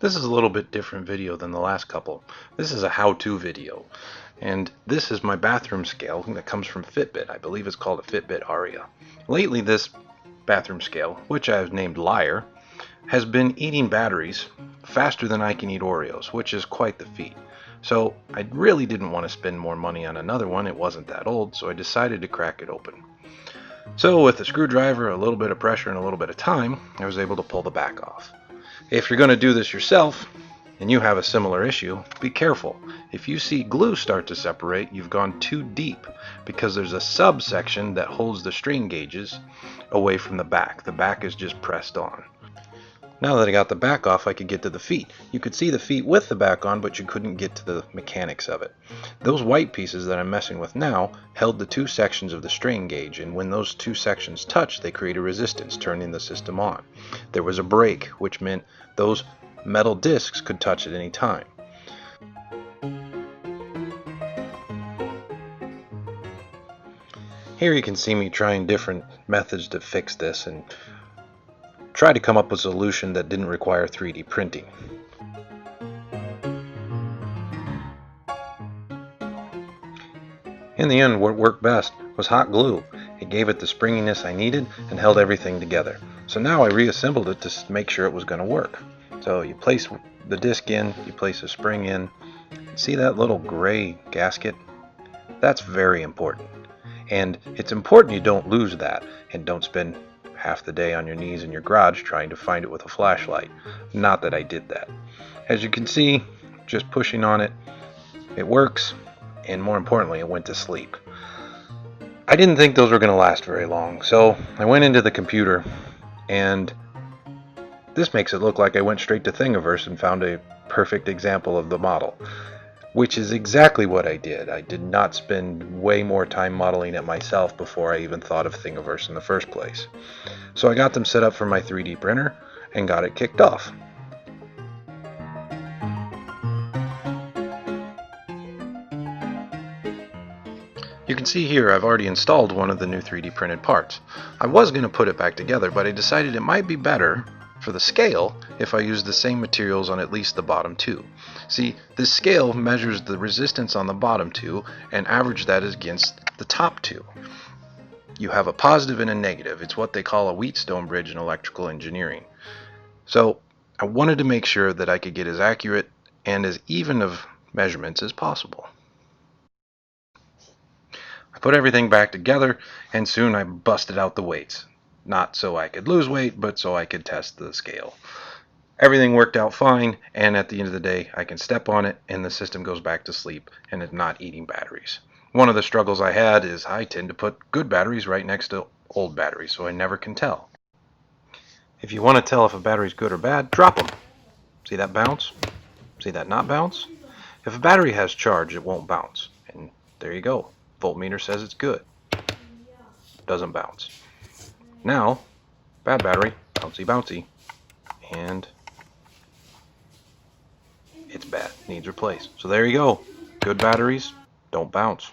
This is a little bit different video than the last couple. This is a how-to video. And this is my bathroom scale that comes from Fitbit. I believe it's called a Fitbit Aria. Lately this bathroom scale, which I've named Liar, has been eating batteries faster than I can eat Oreos, which is quite the feat. So I really didn't want to spend more money on another one. It wasn't that old, so I decided to crack it open. So with a screwdriver, a little bit of pressure, and a little bit of time, I was able to pull the back off. If you're going to do this yourself, and you have a similar issue, be careful. If you see glue start to separate, you've gone too deep, because there's a subsection that holds the strain gauges away from the back. The back is just pressed on. Now that I got the back off, I could get to the feet. You could see the feet with the back on, but you couldn't get to the mechanics of it. Those white pieces that I'm messing with now held the two sections of the strain gauge, and when those two sections touched, they create a resistance, turning the system on. There was a break, which meant those metal discs could touch at any time. Here you can see me trying different methods to fix this and try to come up with a solution that didn't require 3D printing. In the end, what worked best was hot glue. It gave it the springiness I needed and held everything together. So now I reassembled it to make sure it was going to work. So you place the disc in, you place a spring in. See that little gray gasket? That's very important. And it's important you don't lose that and don't spend half the day on your knees in your garage trying to find it with a flashlight. Not that I did that. As you can see, just pushing on it, it works, and more importantly, it went to sleep. I didn't think those were going to last very long, so I went into the computer, and this makes it look like I went straight to Thingiverse and found a perfect example of the model, which is exactly what I did. I did not spend way more time modeling it myself before I even thought of Thingiverse in the first place. So I got them set up for my 3D printer and got it kicked off. You can see here I've already installed one of the new 3D printed parts. I was going to put it back together, but I decided it might be better for the scale if I use the same materials on at least the bottom two. See, this scale measures the resistance on the bottom two and average that against the top two. You have a positive and a negative. It's what they call a Wheatstone bridge in electrical engineering. So I wanted to make sure that I could get as accurate and as even of measurements as possible. I put everything back together, and soon I busted out the weights. Not so I could lose weight, but so I could test the scale. Everything worked out fine, and at the end of the day, I can step on it, and the system goes back to sleep, and it's not eating batteries. One of the struggles I had is I tend to put good batteries right next to old batteries, so I never can tell. If you want to tell if a battery's good or bad, drop them. See that bounce? See that not bounce? If a battery has charge, it won't bounce. And there you go. Voltmeter says it's good. Doesn't bounce. Now, bad battery, bouncy bouncy, and it's bad, needs replaced. So there you go. Good batteries don't bounce.